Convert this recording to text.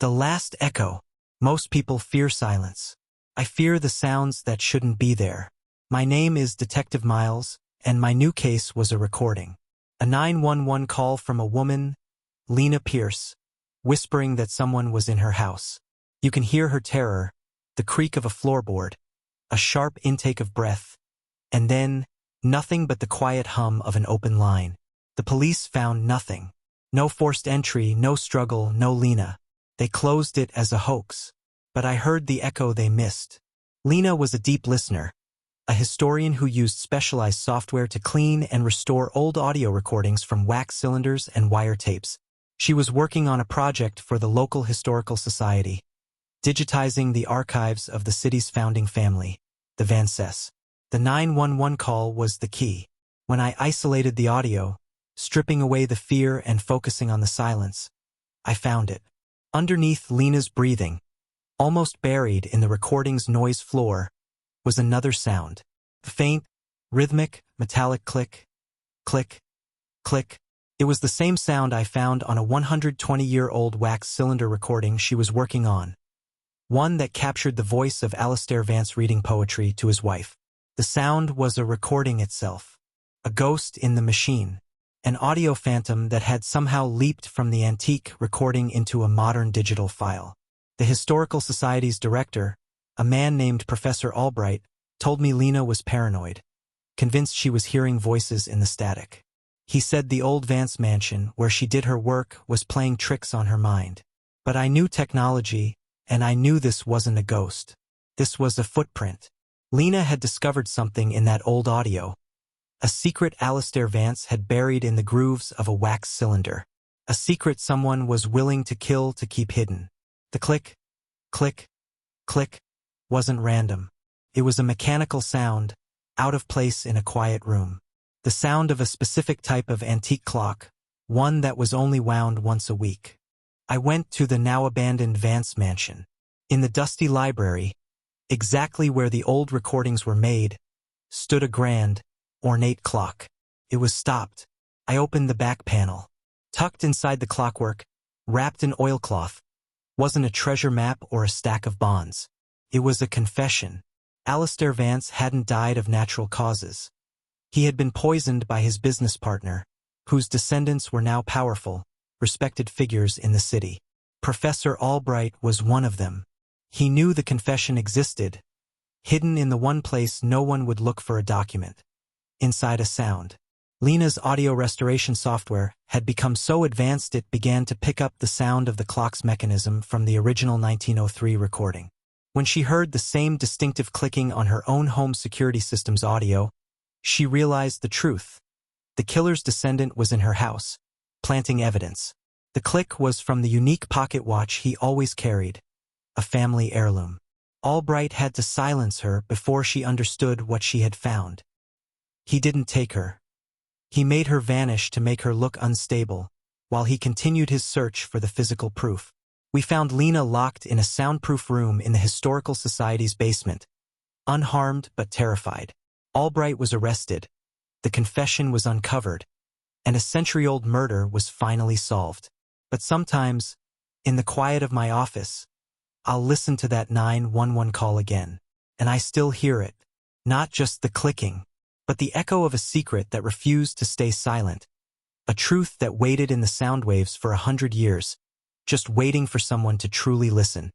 The last echo. Most people fear silence. I fear the sounds that shouldn't be there. My name is Detective Miles, and my new case was a recording. A 911 call from a woman, Lena Pierce, whispering that someone was in her house. You can hear her terror, the creak of a floorboard, a sharp intake of breath, and then nothing but the quiet hum of an open line. The police found nothing. No forced entry, no struggle, no Lena. They closed it as a hoax. But I heard the echo they missed. Lena was a deep listener, a historian who used specialized software to clean and restore old audio recordings from wax cylinders and wire tapes. She was working on a project for the local historical society, digitizing the archives of the city's founding family, the vanishes. The 911 call was the key. When I isolated the audio, stripping away the fear and focusing on the silence, I found it. Underneath Lena's breathing, almost buried in the recording's noise floor, was another sound. A faint, rhythmic, metallic click, click, click. It was the same sound I found on a 120-year-old wax cylinder recording she was working on. One that captured the voice of Alistair Vance reading poetry to his wife. The sound was a recording itself. A ghost in the machine. An audio phantom that had somehow leaped from the antique recording into a modern digital file. The Historical Society's director, a man named Professor Albright, told me Lena was paranoid, convinced she was hearing voices in the static. He said the old Vance mansion, where she did her work, was playing tricks on her mind. But I knew technology, and I knew this wasn't a ghost. This was a footprint. Lena had discovered something in that old audio. A secret Alistair Vance had buried in the grooves of a wax cylinder. A secret someone was willing to kill to keep hidden. The click, click, click wasn't random. It was a mechanical sound, out of place in a quiet room. The sound of a specific type of antique clock, one that was only wound once a week. I went to the now-abandoned Vance mansion. In the dusty library, exactly where the old recordings were made, stood a grand, ornate clock. It was stopped. I opened the back panel. Tucked inside the clockwork, wrapped in oilcloth, wasn't a treasure map or a stack of bonds. It was a confession. Alistair Vance hadn't died of natural causes. He had been poisoned by his business partner, whose descendants were now powerful, respected figures in the city. Professor Albright was one of them. He knew the confession existed, hidden in the one place no one would look for a document. Inside a sound. Lena's audio restoration software had become so advanced it began to pick up the sound of the clock's mechanism from the original 1903 recording. When she heard the same distinctive clicking on her own home security system's audio, she realized the truth. The killer's descendant was in her house, planting evidence. The click was from the unique pocket watch he always carried, a family heirloom. Albright had to silence her before she understood what she had found. He didn't take her. He made her vanish to make her look unstable, while he continued his search for the physical proof. We found Lena locked in a soundproof room in the Historical Society's basement, unharmed but terrified. Albright was arrested, the confession was uncovered, and a century-old murder was finally solved. But sometimes, in the quiet of my office, I'll listen to that 911 call again, and I still hear it. Not just the clicking, but the echo of a secret that refused to stay silent. A truth that waited in the sound waves for 100 years, just waiting for someone to truly listen.